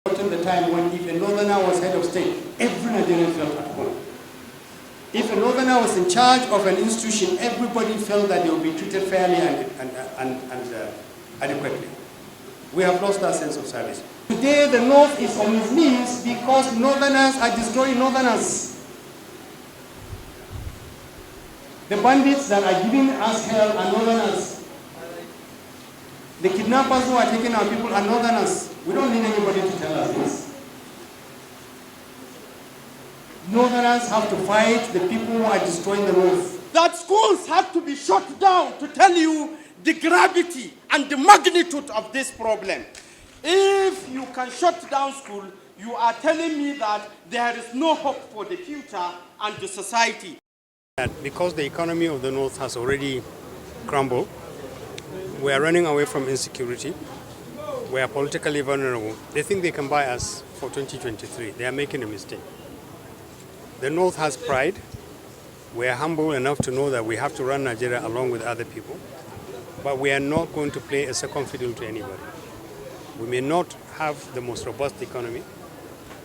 The time when if a northerner was head of state, every Nigerian felt at home. If a northerner was in charge of an institution, everybody felt that they would be treated fairly and adequately. We have lost that sense of service. Today, the North is on its knees because northerners are destroying northerners. The bandits that are giving us hell are northerners. The kidnappers who are taking our people are northerners. We don't need anybody to tell us this. Northerners have to fight the people who are destroying the North. That schools have to be shut down to tell you the gravity and the magnitude of this problem. If you can shut down school, you are telling me that there is no hope for the future and the society. Because the economy of the North has already crumbled, we are running away from insecurity. We are politically vulnerable. They think they can buy us for 2023. They are making a mistake. The North has pride. We are humble enough to know that we have to run Nigeria along with other people. But we are not going to play a second fiddle to anybody. We may not have the most robust economy.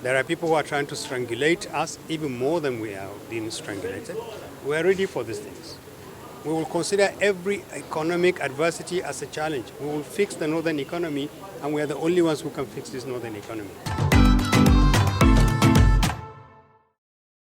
There are people who are trying to strangulate us even more than we are being strangulated. We are ready for these things. We will consider every economic adversity as a challenge. We will fix the northern economy, and we are the only ones who can fix this northern economy.